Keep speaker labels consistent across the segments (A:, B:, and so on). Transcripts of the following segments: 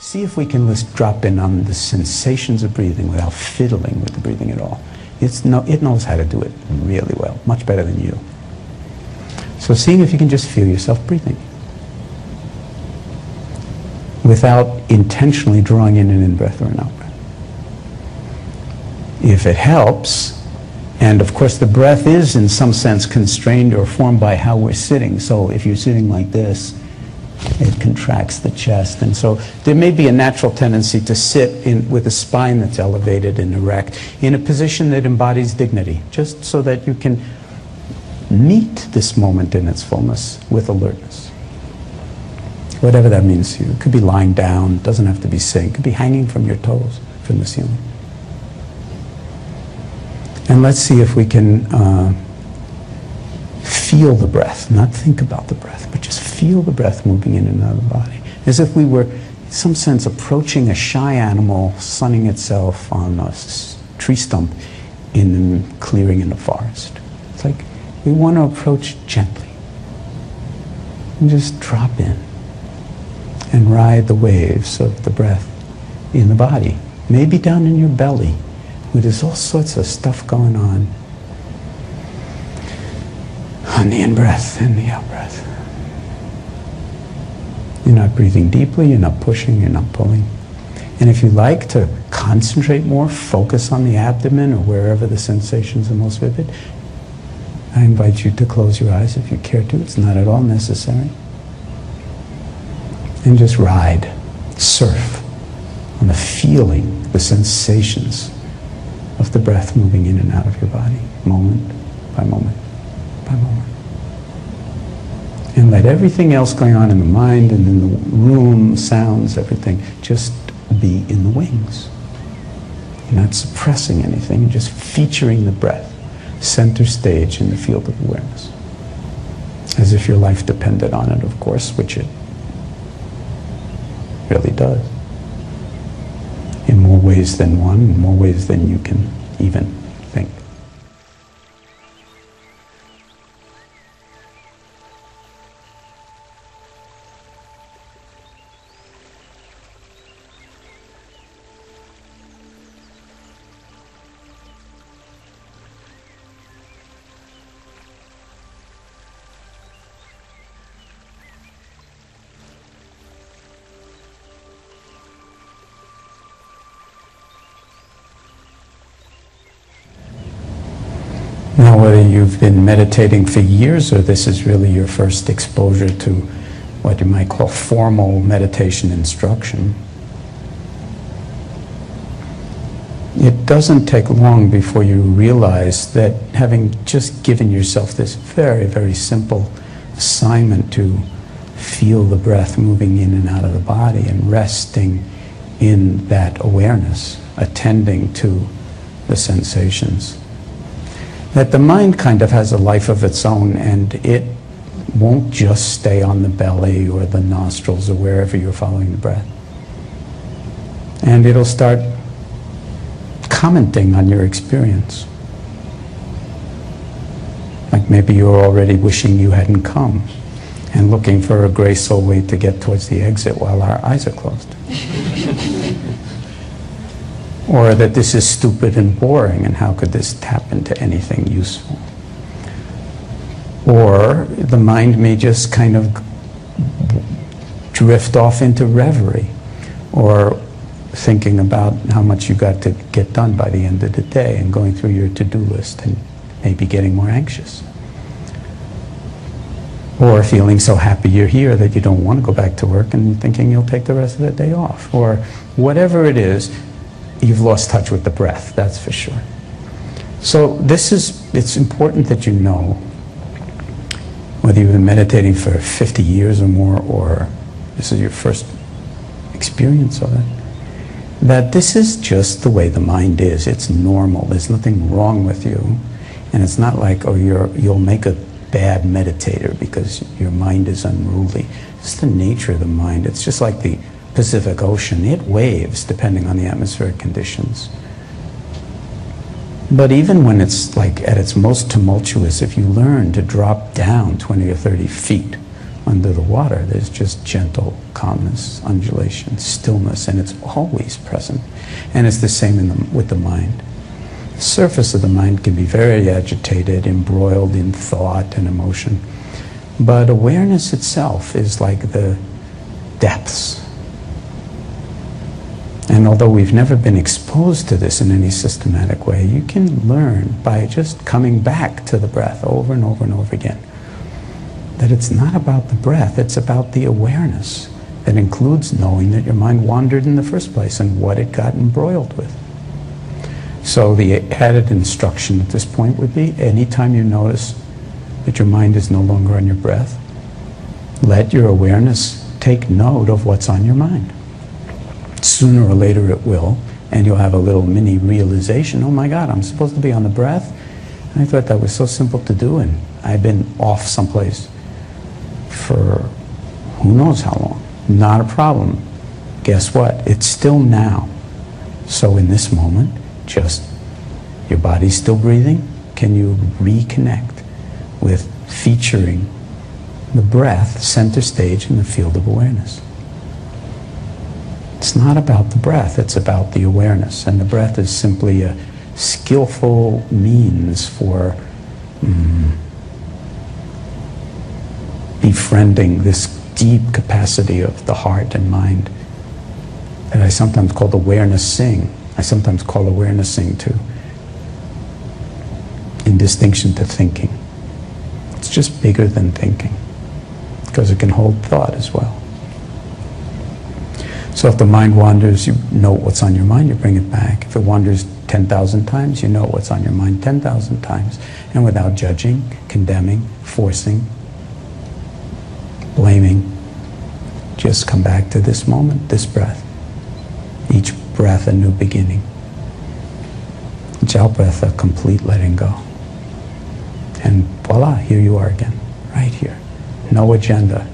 A: See if we can just drop in on the sensations of breathing without fiddling with the breathing at all. It knows how to do it really well, much better than you. So seeing if you can just feel yourself breathing without intentionally drawing in an in-breath or an out-breath. If it helps, and of course the breath is in some sense constrained or formed by how we're sitting. So if you're sitting like this, it contracts the chest, and so there may be a natural tendency to sit with a spine that's elevated and erect in a position that embodies dignity, just so that you can meet this moment in its fullness with alertness. Whatever that means to you. It could be lying down, doesn't have to be sitting, it could be hanging from your toes from the ceiling. And let's see if we can feel the breath, not think about the breath, but just feel the breath moving in and out of the body. As if we were, in some sense, approaching a shy animal sunning itself on a tree stump in a clearing in the forest. It's like we want to approach gently and just drop in and ride the waves of the breath in the body, maybe down in your belly, where there's all sorts of stuff going on the in-breath and the out-breath. You're not breathing deeply, you're not pushing, you're not pulling. And if you like to concentrate more, focus on the abdomen or wherever the sensations are most vivid, I invite you to close your eyes if you care to. It's not at all necessary. And just ride, surf on the feeling, the sensations of the breath moving in and out of your body, moment by moment by moment. And let everything else going on in the mind and in the room, sounds, everything, just be in the wings. You're not suppressing anything, you're just featuring the breath, center stage in the field of awareness. As if your life depended on it, of course, which it really does. In more ways than one, in more ways than you can even think. Now, whether you've been meditating for years or this is really your first exposure to what you might call formal meditation instruction, it doesn't take long before you realize that having just given yourself this very, very simple assignment to feel the breath moving in and out of the body and resting in that awareness, attending to the sensations, that the mind kind of has a life of its own, and it won't just stay on the belly or the nostrils or wherever you're following the breath. And it'll start commenting on your experience. Like maybe you're already wishing you hadn't come and looking for a graceful way to get towards the exit while our eyes are closed. Or that this is stupid and boring, and how could this tap into anything useful? Or the mind may just kind of drift off into reverie, or thinking about how much you got to get done by the end of the day, and going through your to-do list and maybe getting more anxious. Or feeling so happy you're here that you don't want to go back to work and thinking you'll take the rest of the day off. Or whatever it is, you've lost touch with the breath, that's for sure. So it's important that you know, whether you've been meditating for 50 years or more, or this is your first experience of it, that this is just the way the mind is. It's normal. There's nothing wrong with you. And it's not like, oh, you'll make a bad meditator because your mind is unruly. It's the nature of the mind. It's just like the Pacific Ocean. It waves depending on the atmospheric conditions. But even when it's like at its most tumultuous, if you learn to drop down 20 or 30 feet under the water. There's just gentle calmness, undulation, stillness, and it's always present. And it's the same with the mind. The surface of the mind can be very agitated, embroiled in thought and emotion. But awareness itself is like the depths. And although we've never been exposed to this in any systematic way, you can learn by just coming back to the breath over and over and over again that it's not about the breath, it's about the awareness that includes knowing that your mind wandered in the first place and what it got embroiled with. So the added instruction at this point would be, anytime you notice that your mind is no longer on your breath, let your awareness take note of what's on your mind. Sooner or later it will, and you'll have a little mini realization, oh my God, I'm supposed to be on the breath? And I thought that was so simple to do, and I've been off someplace for who knows how long. Not a problem. Guess what? It's still now. So in this moment, just your body's still breathing. Can you reconnect with featuring the breath center stage in the field of awareness? It's not about the breath, it's about the awareness. And the breath is simply a skillful means for befriending this deep capacity of the heart and mind that I sometimes call awareness-sing. I sometimes call awareness-sing too, in distinction to thinking. It's just bigger than thinking, because it can hold thought as well. So if the mind wanders, you know what's on your mind, you bring it back. If it wanders 10,000 times, you know what's on your mind 10,000 times. And without judging, condemning, forcing, blaming, just come back to this moment, this breath. Each breath a new beginning. Each out breath a complete letting go. And voila, here you are again, right here. No agenda,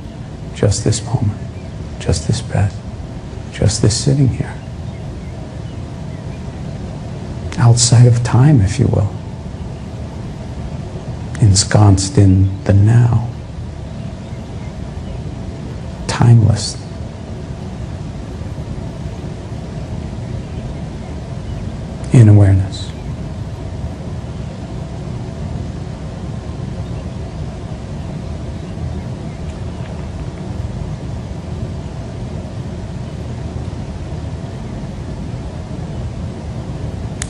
A: just this moment, just this breath. Just this sitting here. Outside of time, if you will. Ensconced in the now. Timeless. In awareness.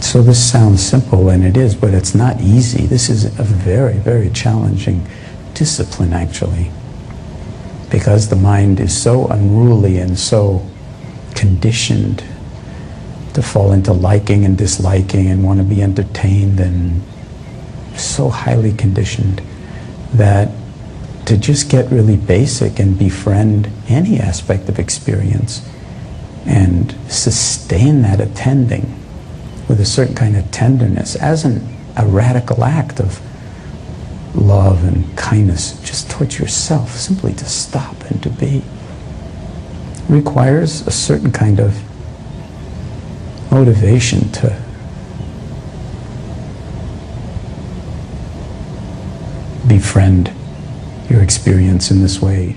A: So this sounds simple, and it is, but it's not easy. This is a very, very challenging discipline, actually, because the mind is so unruly and so conditioned to fall into liking and disliking and want to be entertained, and so highly conditioned that to just get really basic and befriend any aspect of experience and sustain that attending with a certain kind of tenderness as a radical act of love and kindness just towards yourself, simply to stop and to be, requires a certain kind of motivation to befriend your experience in this way.